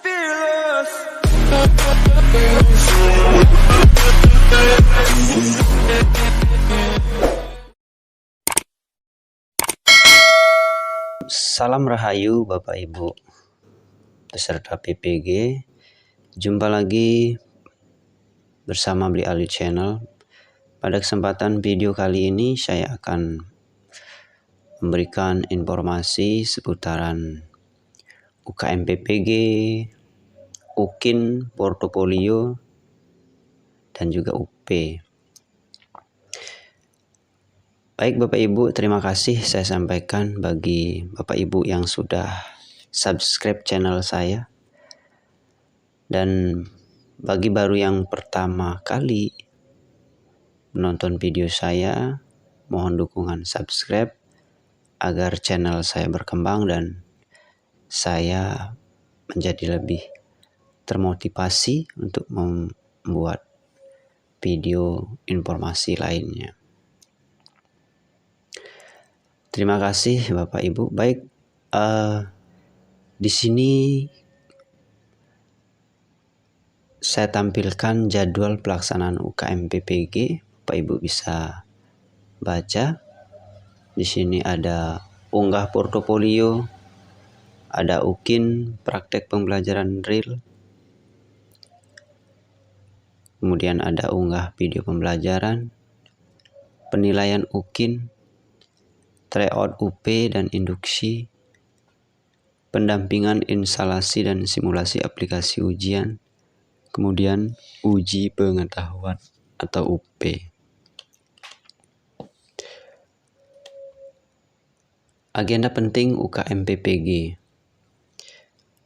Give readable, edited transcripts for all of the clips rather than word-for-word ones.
fearless. Salam Rahayu Bapak Ibu peserta PPG. Jumpa lagi bersama Beli Ali Channel. Pada kesempatan video kali ini saya akan memberikan informasi seputaran UKM PPG, UKIN, portofolio, dan juga UP. Baik Bapak Ibu, terima kasih saya sampaikan bagi Bapak Ibu yang sudah subscribe channel saya. Dan bagi baru yang pertama kali menonton video saya, mohon dukungan subscribe agar channel saya berkembang dan saya menjadi lebih termotivasi untuk membuat video informasi lainnya. Terima kasih Bapak Ibu. Baik, di sini saya tampilkan jadwal pelaksanaan UKM PPG. Bapak Ibu bisa baca. Di sini ada unggah portofolio, ada UKIN, praktek pembelajaran real. Kemudian ada unggah video pembelajaran, penilaian UKIN, tryout UP dan induksi, pendampingan instalasi dan simulasi aplikasi ujian, kemudian uji pengetahuan atau UP. Agenda penting UKM PPG.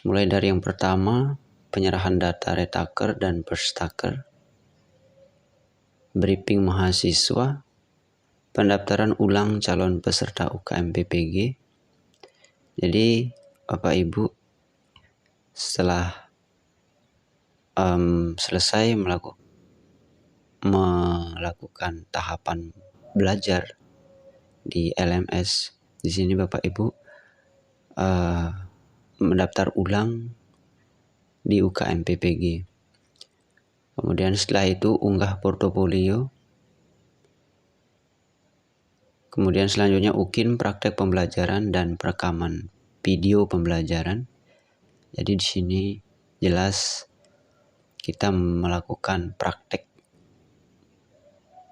Mulai dari yang pertama, penyerahan data retaker dan perstaker, briefing mahasiswa, pendaftaran ulang calon peserta UKM PPG. Jadi Bapak Ibu setelah selesai melakukan tahapan belajar di LMS, di sini Bapak Ibu mendaftar ulang di UKM PPG. Kemudian setelah itu unggah portofolio. Kemudian selanjutnya UKIN, praktek pembelajaran dan perekaman video pembelajaran. Jadi di sini jelas kita melakukan praktek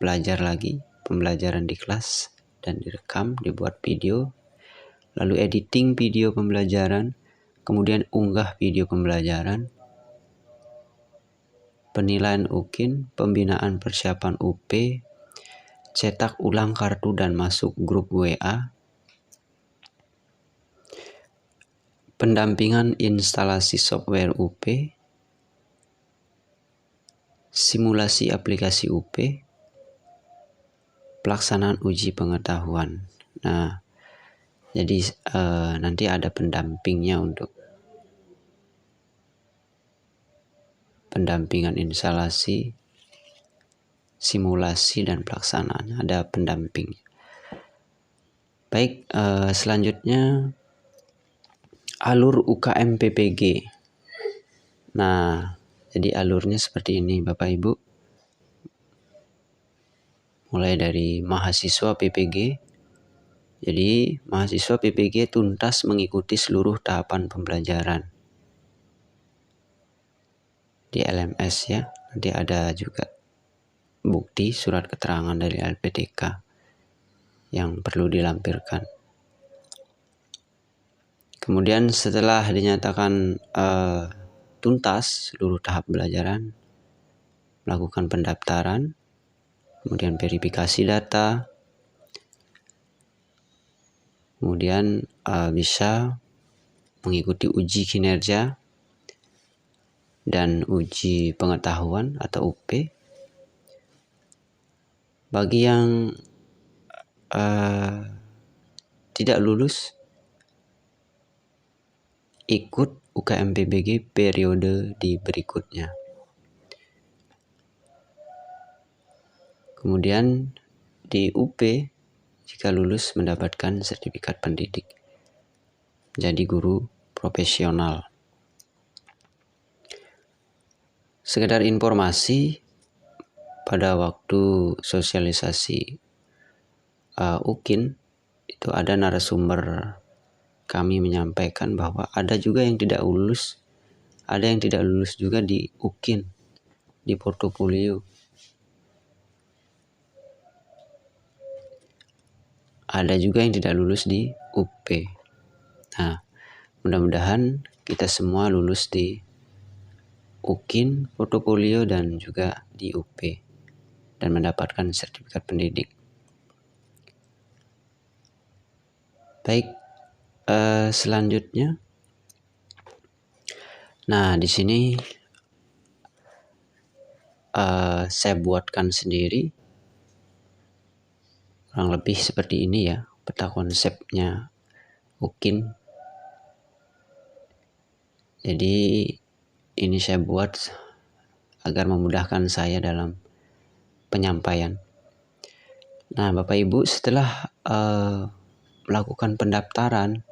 belajar lagi, pembelajaran di kelas dan direkam, dibuat video, lalu editing video pembelajaran, kemudian unggah video pembelajaran, penilaian UKIN, pembinaan persiapan UP, cetak ulang kartu dan masuk grup WA, pendampingan instalasi software UP, simulasi aplikasi UP, pelaksanaan uji pengetahuan. Nah, jadi nanti ada pendampingnya untuk pendampingan instalasi, simulasi dan pelaksanaan. Ada pendamping. Baik, selanjutnya alur UKM PPG. Nah, jadi alurnya seperti ini Bapak Ibu. Mulai dari mahasiswa PPG. Jadi mahasiswa PPG tuntas mengikuti seluruh tahapan pembelajaran di LMS ya. Nanti ada juga bukti surat keterangan dari LPDK yang perlu dilampirkan. Kemudian setelah dinyatakan tuntas seluruh tahap pembelajaran, melakukan pendaftaran, kemudian verifikasi data, kemudian bisa mengikuti uji kinerja dan uji pengetahuan atau UP. Bagi yang tidak lulus, ikut UKM PPG periode di berikutnya. Kemudian di UP, jika lulus mendapatkan sertifikat pendidik, jadi guru profesional. Sekedar informasi, pada waktu sosialisasi UKIN itu ada narasumber kami menyampaikan bahwa ada juga yang tidak lulus, ada yang tidak lulus juga di UKIN, di portofolio. Ada juga yang tidak lulus di UP. Nah, mudah-mudahan kita semua lulus di UKIN, portofolio, dan juga di UP dan mendapatkan sertifikat pendidik. Baik, selanjutnya. Nah, di sini saya buatkan sendiri kurang lebih seperti ini ya, peta konsepnya UKIN. Jadi ini saya buat agar memudahkan saya dalam penyampaian. Nah, Bapak Ibu, setelah melakukan pendaftaran,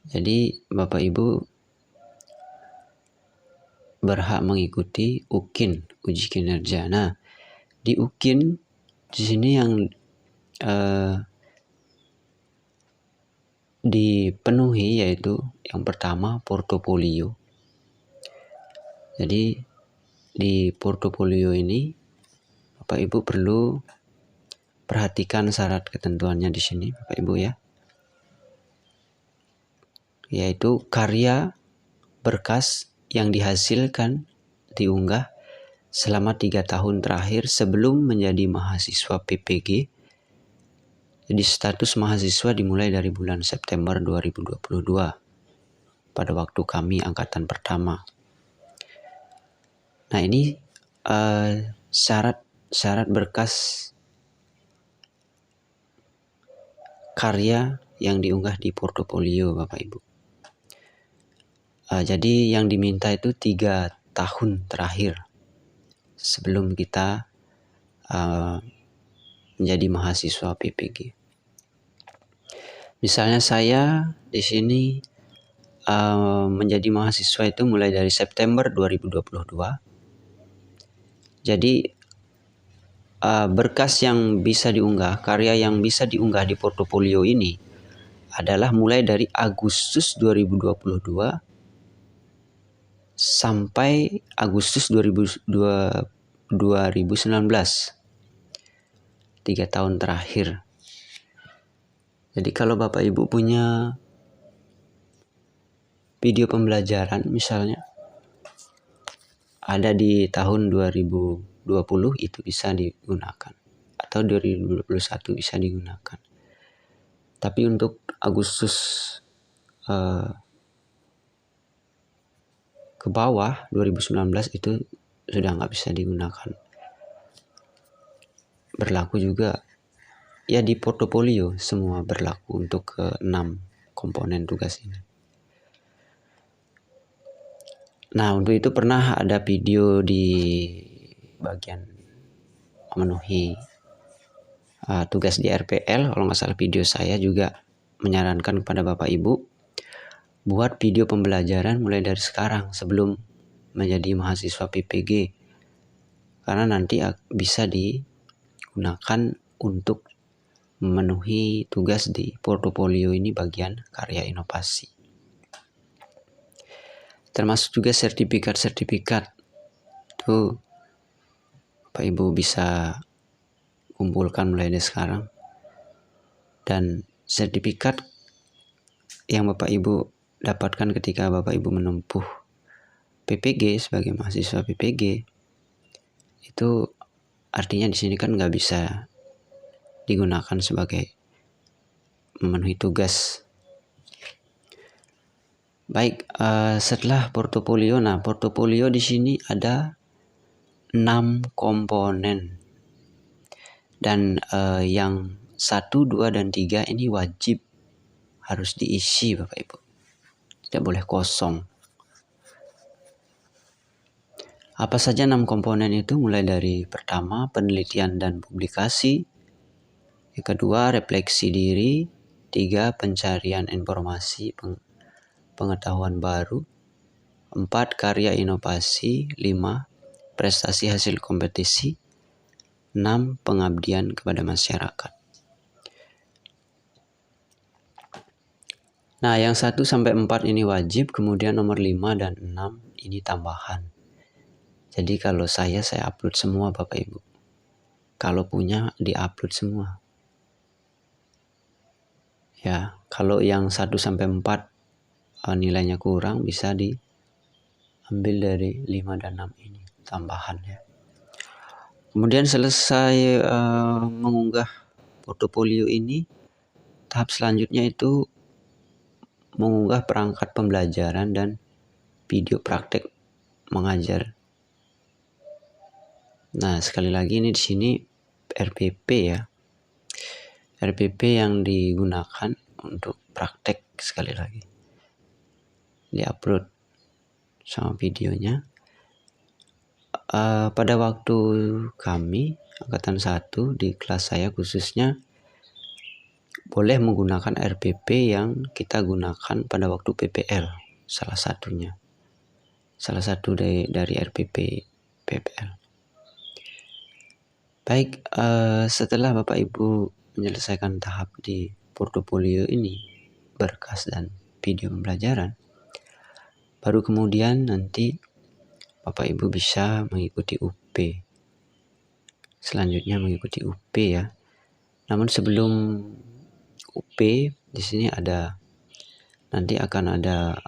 jadi Bapak Ibu berhak mengikuti UKIN, uji kinerja. Nah, di UKIN di sini yang dipenuhi yaitu yang pertama portofolio. Jadi di portofolio ini Bapak Ibu perlu perhatikan syarat ketentuannya di sini, Bapak Ibu ya. Yaitu karya berkas yang dihasilkan diunggah selama 3 tahun terakhir sebelum menjadi mahasiswa PPG. Jadi status mahasiswa dimulai dari bulan September 2022 pada waktu kami angkatan pertama. Nah, ini syarat berkas karya yang diunggah di portofolio, Bapak Ibu. Jadi yang diminta itu 3 tahun terakhir sebelum kita menjadi mahasiswa PPG. Misalnya saya di sini menjadi mahasiswa itu mulai dari September 2022. Jadi berkas yang bisa diunggah, karya yang bisa diunggah di portofolio ini adalah mulai dari Agustus 2022 sampai Agustus 2019. 3 tahun terakhir. Jadi kalau Bapak Ibu punya video pembelajaran misalnya ada di tahun 2020 itu bisa digunakan, atau 2021 bisa digunakan. Tapi untuk Agustus ke bawah 2019 itu sudah nggak bisa digunakan. Berlaku juga ya di portofolio, semua berlaku untuk ke-6 komponen tugas ini. Nah, untuk itu pernah ada video di bagian memenuhi tugas di RPL, kalau nggak salah video saya juga menyarankan kepada Bapak Ibu buat video pembelajaran mulai dari sekarang sebelum menjadi mahasiswa PPG, karena nanti bisa digunakan untuk memenuhi tugas di portofolio ini bagian karya inovasi. Termasuk juga sertifikat-sertifikat itu Bapak Ibu bisa kumpulkan mulai dari sekarang. Dan sertifikat yang Bapak Ibu dapatkan ketika Bapak Ibu menempuh PPG sebagai mahasiswa PPG itu artinya di sini kan nggak bisa digunakan sebagai memenuhi tugas. Baik, setelah portofolio, nah portofolio di sini ada 6 komponen dan yang 1, 2, dan 3 ini wajib harus diisi Bapak Ibu, tidak boleh kosong. Apa saja 6 komponen itu? Mulai dari pertama penelitian dan publikasi, yang kedua refleksi diri, 3 pencarian informasi pengetahuan baru, 4 karya inovasi, 5 prestasi hasil kompetisi, 6 pengabdian kepada masyarakat. Nah, yang 1 sampai 4 ini wajib, kemudian nomor 5 dan 6 ini tambahan. Jadi kalau saya upload semua Bapak Ibu. Kalau punya di-upload semua. Ya, kalau yang 1 sampai 4 nilainya kurang bisa diambil dari 5 dan 6 ini tambahan ya. Kemudian selesai mengunggah portofolio ini, tahap selanjutnya itu mengunggah perangkat pembelajaran dan video praktek mengajar. Nah, sekali lagi ini di sini RPP ya. RPP yang digunakan untuk praktek sekali lagi. Di-upload sama videonya. Pada waktu kami angkatan 1 di kelas saya khususnya boleh menggunakan RPP yang kita gunakan pada waktu PPL, salah satunya. Salah satu dari RPP PPL. Baik, setelah Bapak Ibu menyelesaikan tahap di portofolio ini, berkas dan video pembelajaran, baru kemudian nanti Bapak Ibu bisa mengikuti UP. Selanjutnya mengikuti UP ya. Namun sebelum UP di sini nanti akan ada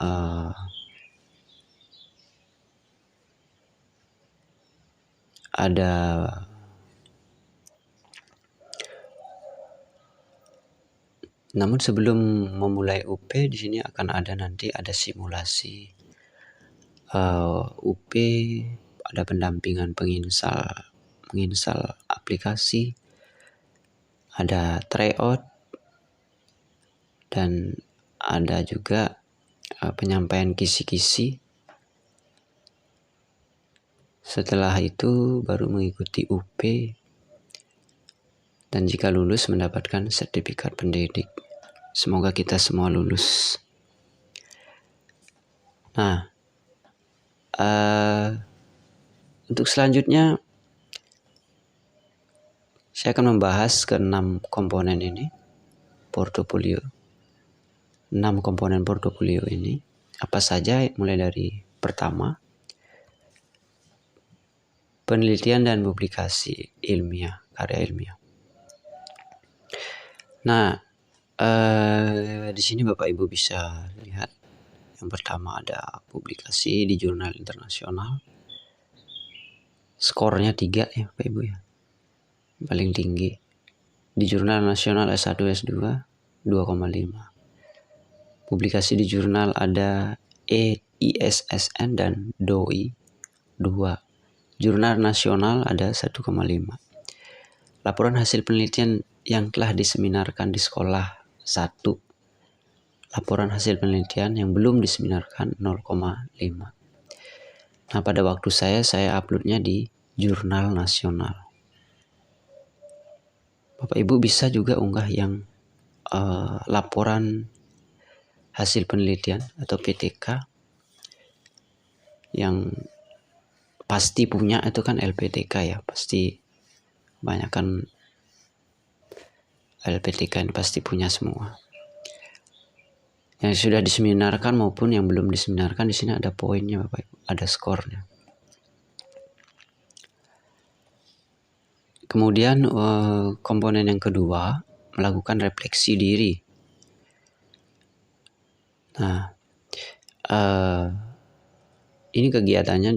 namun sebelum memulai UP di sini akan nanti ada simulasi UP, ada pendampingan menginstal aplikasi, ada tryout, dan ada juga penyampaian kisi-kisi. Setelah itu baru mengikuti UP, dan jika lulus mendapatkan sertifikat pendidik. Semoga kita semua lulus. Nah, untuk selanjutnya saya akan membahas ke-6 komponen ini, portofolio. 6 komponen portofolio ini apa saja, mulai dari pertama, penelitian dan publikasi ilmiah, karya ilmiah. Nah, di sini Bapak Ibu bisa lihat yang pertama ada publikasi di jurnal internasional. Skornya 3 ya Bapak Ibu ya. Paling tinggi. Di jurnal nasional S1 S2 2,5. Publikasi di jurnal ada ISSN dan DOI 2. Jurnal nasional ada 1,5. Laporan hasil penelitian yang telah diseminarkan di sekolah 1. Laporan hasil penelitian yang belum diseminarkan 0,5. Nah, pada waktu saya uploadnya di jurnal nasional. Bapak Ibu bisa juga unggah yang laporan hasil penelitian atau PTK yang pasti punya itu kan LPTK ya, pasti kebanyakan LPTK ini pasti punya semua. Yang sudah diseminarkan maupun yang belum diseminarkan, di sini ada poinnya Bapak Ibu, ada skornya. Kemudian komponen yang kedua, melakukan refleksi diri. Nah, ini kegiatannya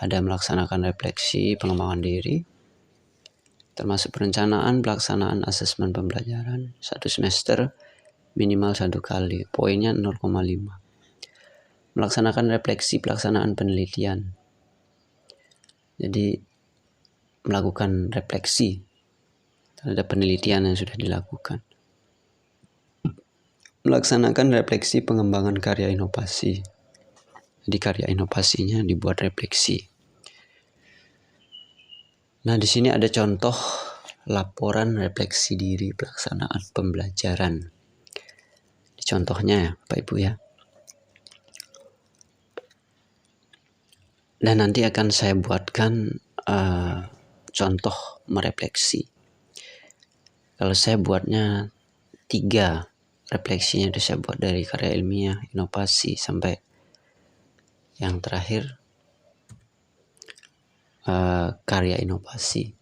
ada melaksanakan refleksi pengembangan diri, termasuk perencanaan pelaksanaan asesmen pembelajaran 1 semester minimal 1 kali, poinnya 0,5. Melaksanakan refleksi pelaksanaan penelitian. Jadi melakukan refleksi terhadap penelitian yang sudah dilakukan. Melaksanakan refleksi pengembangan karya inovasi. Jadi karya inovasinya dibuat refleksi. Nah, di sini ada contoh laporan refleksi diri pelaksanaan pembelajaran. contohnya ya Bapak Ibu ya. Dan nanti akan saya buatkan contoh merefleksi. Kalau saya buatnya 3 refleksinya, itu saya buat dari karya ilmiah, inovasi, sampai yang terakhir karya inovasi.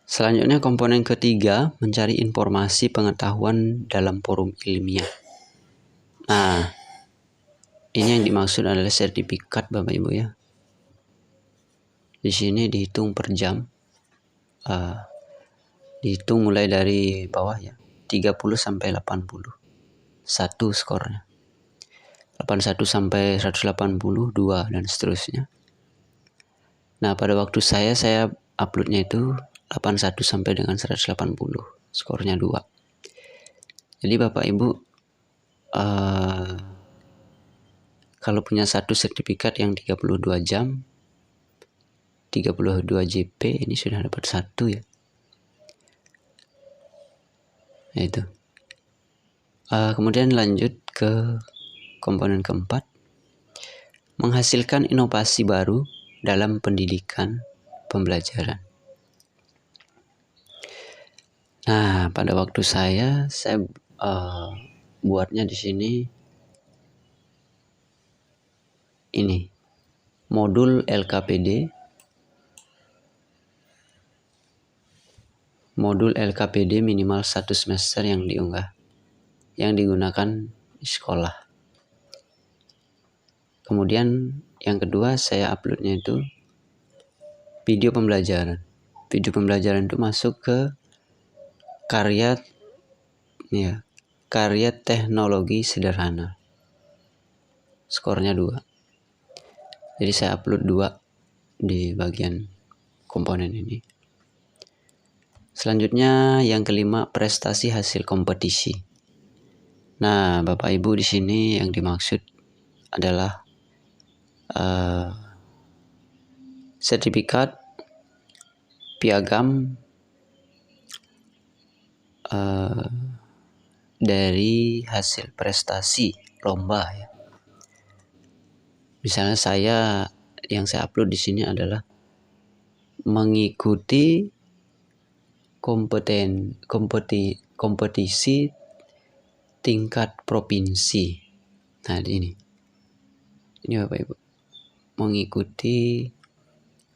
Selanjutnya komponen ketiga, mencari informasi pengetahuan dalam forum ilmiah. Nah, ini yang dimaksud adalah sertifikat Bapak Ibu ya. Di sini dihitung per jam, dihitung mulai dari bawah ya, 30 sampai 80, 1 skornya. 81 sampai 180, 2, dan seterusnya. Nah, pada waktu saya uploadnya itu 81 sampai dengan 180, skornya 2. Jadi Bapak Ibu kalau punya satu sertifikat yang 32 jam, 32 JP, ini sudah dapat 1 ya. Nah, itu. Kemudian lanjut ke komponen keempat, menghasilkan inovasi baru dalam pendidikan pembelajaran. Nah, pada waktu saya buatnya di sini ini modul LKPD, minimal 1 semester yang diunggah, yang digunakan di sekolah. Kemudian yang kedua saya uploadnya itu video pembelajaran. Video pembelajaran itu masuk ke karya teknologi sederhana. Skornya 2. Jadi saya upload 2 di bagian komponen ini. Selanjutnya yang kelima, prestasi hasil kompetisi. Nah, Bapak Ibu di sini yang dimaksud adalah sertifikat, piagam dari hasil prestasi lomba ya. Misalnya yang saya upload di sini adalah mengikuti kompetisi tingkat provinsi. Nah, ini Bapak Ibu, mengikuti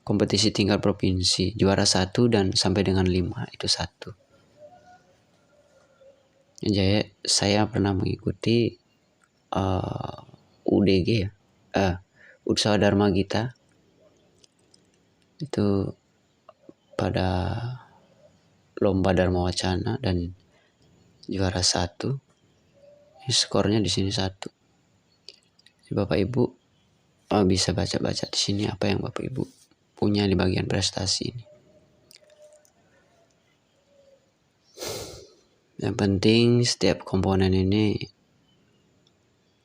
kompetisi tingkat provinsi, juara 1 dan sampai dengan 5 itu 1. Jadi saya pernah mengikuti UDG ya, Usaha Dharma Gita, itu pada lomba Dharma Wacana dan juara 1. Skornya di sini 1. Jadi Bapak Ibu bisa baca-baca di sini apa yang Bapak Ibu punya di bagian prestasi ini. Yang penting setiap komponen ini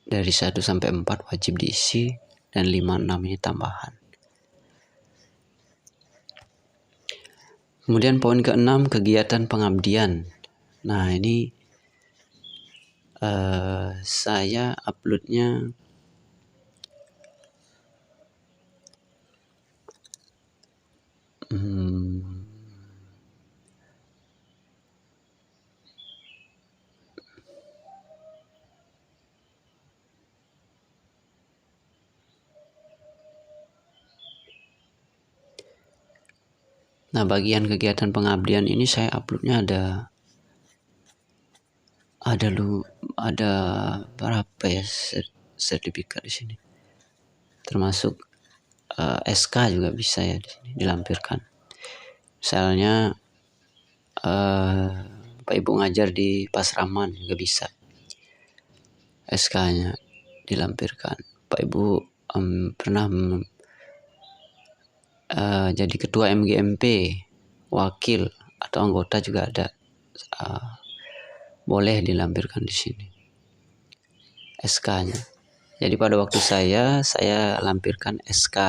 dari 1 sampai 4 wajib diisi, dan 5, 6 ini tambahan. Kemudian poin ke-6, kegiatan pengabdian. Nah, ini saya uploadnya Nah, bagian kegiatan pengabdian ini saya uploadnya ada berapa ya sertifikat di sini. Termasuk SK juga bisa ya di sini dilampirkan. Misalnya Pak Ibu ngajar di Pasraman juga bisa. SK-nya dilampirkan. Pak Ibu pernah jadi ketua MGMP, wakil atau anggota juga ada, boleh dilampirkan di sini SK-nya. Jadi pada waktu saya lampirkan SK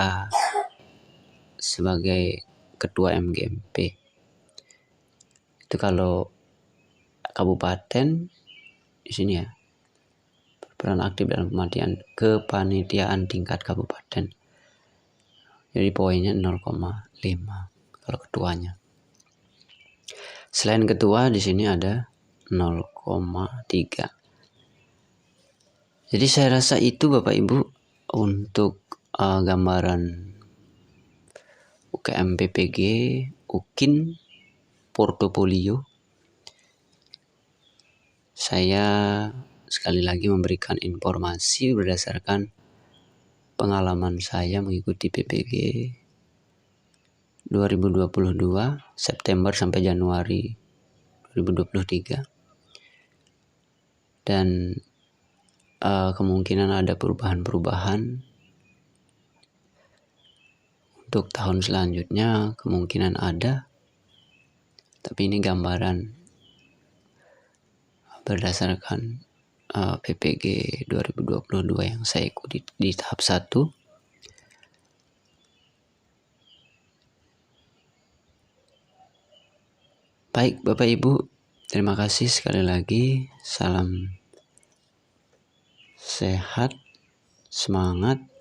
sebagai ketua MGMP. Itu kalau kabupaten di sini ya. Peran aktif dalam kepanitiaan tingkat kabupaten. Jadi poinnya 0,5 kalau ketuanya. Selain ketua di sini ada 0,3. Jadi saya rasa itu Bapak Ibu untuk gambaran UKM PPG, UKIN, portofolio. Saya sekali lagi memberikan informasi berdasarkan pengalaman saya mengikuti PPG 2022 September sampai Januari 2023. Dan kemungkinan ada perubahan-perubahan untuk tahun selanjutnya, kemungkinan ada, tapi ini gambaran berdasarkan PPG 2022 yang saya ikuti di tahap 1. Baik Bapak Ibu, terima kasih sekali lagi. Salam sehat, semangat,